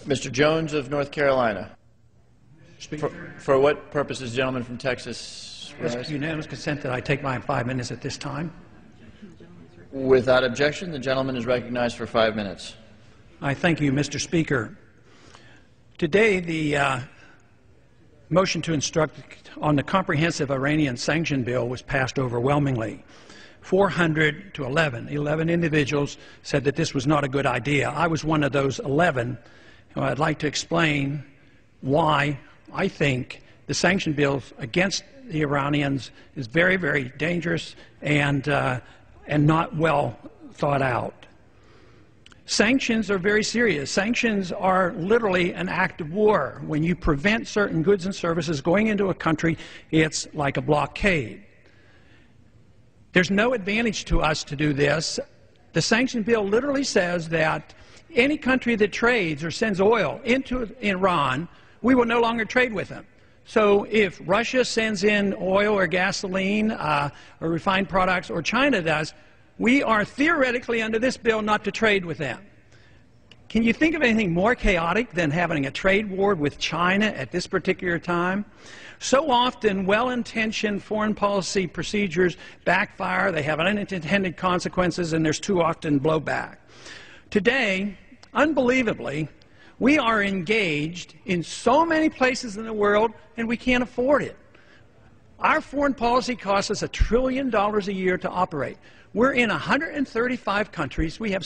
Mr. Jones of North Carolina. For what purpose is the gentleman from Texas? With unanimous consent that I take my 5 minutes at this time. Without objection, the gentleman is recognized for 5 minutes. I thank you, Mr. Speaker. Today, the motion to instruct on the comprehensive Iranian sanction bill was passed overwhelmingly. 400 to 11. 11 individuals said that this was not a good idea. I was one of those 11. I'd like to explain why I think the sanction bills against the Iranians is very, very dangerous and not well thought out. Sanctions are very serious. Sanctions are literally an act of war. When you prevent certain goods and services going into a country, it's like a blockade. There's no advantage to us to do this. The sanction bill literally says that any country that trades or sends oil into Iran, we will no longer trade with them. So if Russia sends in oil or gasoline or refined products, or China does, we are theoretically under this bill not to trade with them. Can you think of anything more chaotic than having a trade war with China at this particular time? So often, well-intentioned foreign policy procedures backfire, they have unintended consequences, and there's too often blowback. Today, unbelievably, we are engaged in so many places in the world, and we can't afford it. Our foreign policy costs us $1 trillion a year to operate. We're in 135 countries. We have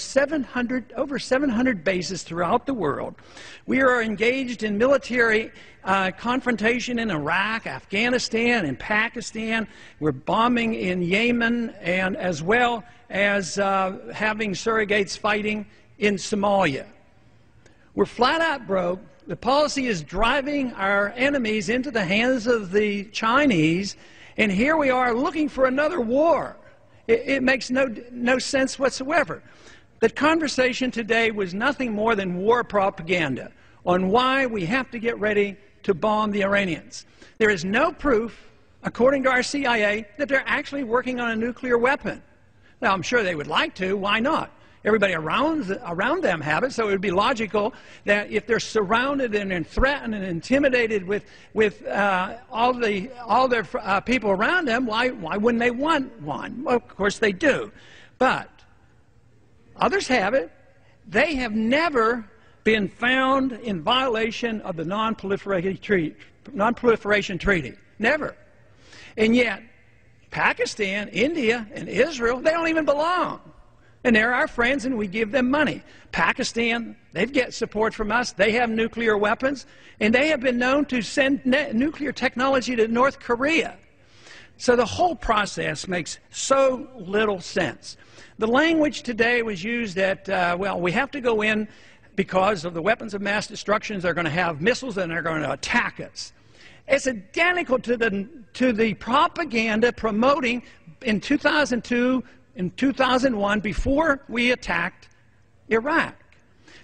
over 700 bases throughout the world. We are engaged in military confrontation in Iraq, Afghanistan, and Pakistan. We're bombing in Yemen, and as well as having surrogates fighting in Somalia. We're flat out broke. The policy is driving our enemies into the hands of the Chinese, and here we are looking for another war. It makes no sense whatsoever. The conversation today was nothing more than war propaganda on why we have to get ready to bomb the Iranians. There is no proof, according to our CIA, that they're actually working on a nuclear weapon. Now, I'm sure they would like to. Why not? Everybody around them have it, so it would be logical that if they're surrounded and threatened and intimidated with all their people around them, why wouldn't they want one? Well, of course they do. But others have it. They have never been found in violation of the Non-Proliferation Treaty. Never. And yet, Pakistan, India, and Israel, they don't even belong. And they're our friends, and we give them money. Pakistan, they get support from us. They have nuclear weapons, and they have been known to send nuclear technology to North Korea. So the whole process makes so little sense. The language today was used that, well, we have to go in because of the weapons of mass destruction. They're going to have missiles, and they're going to attack us. It's identical to the propaganda promoting in 2002, in 2001, before we attacked Iraq.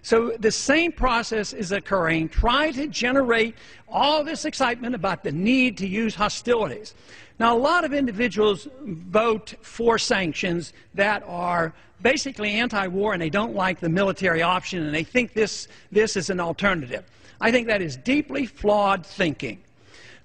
So the same process is occurring. Try to generate all this excitement about the need to use hostilities. Now, a lot of individuals vote for sanctions that are basically anti-war, and they don't like the military option, and they think this is an alternative. I think that is deeply flawed thinking,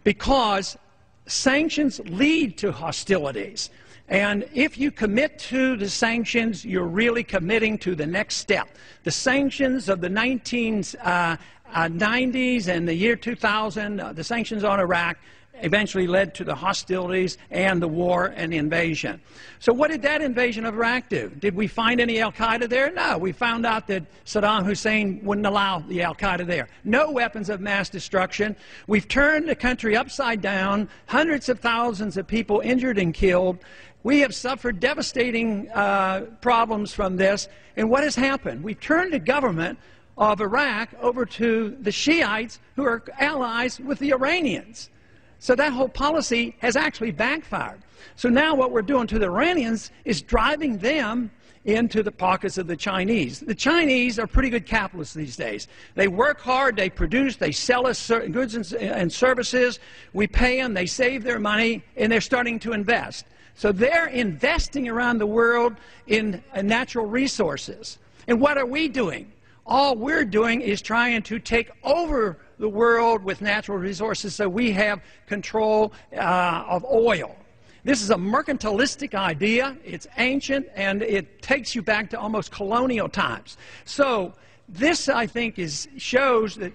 because sanctions lead to hostilities. And if you commit to the sanctions, you're really committing to the next step. The sanctions of the 1990s and the year 2000, the sanctions on Iraq, eventually led to the hostilities and the war and the invasion. So what did that invasion of Iraq do? Did we find any al-Qaeda there? No. We found out that Saddam Hussein wouldn't allow the al-Qaeda there. No weapons of mass destruction. We've turned the country upside down, hundreds of thousands of people injured and killed. We have suffered devastating problems from this. And what has happened? We've turned the government of Iraq over to the Shiites, who are allies with the Iranians. So that whole policy has actually backfired. So now what we're doing to the Iranians is driving them into the pockets of the Chinese. The Chinese are pretty good capitalists these days. They work hard, they produce, they sell us certain goods and services, we pay them, they save their money, and they're starting to invest. So they're investing around the world in natural resources. And what are we doing? all we're doing is trying to take over the world with natural resources so we have control of oil. This is a mercantilistic idea. It's ancient, and it takes you back to almost colonial times. So this, I think, shows that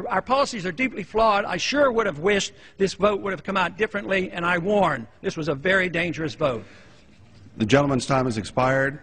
our policies are deeply flawed. I sure would have wished this vote would have come out differently, and I warn, this was a very dangerous vote. The gentleman's time has expired.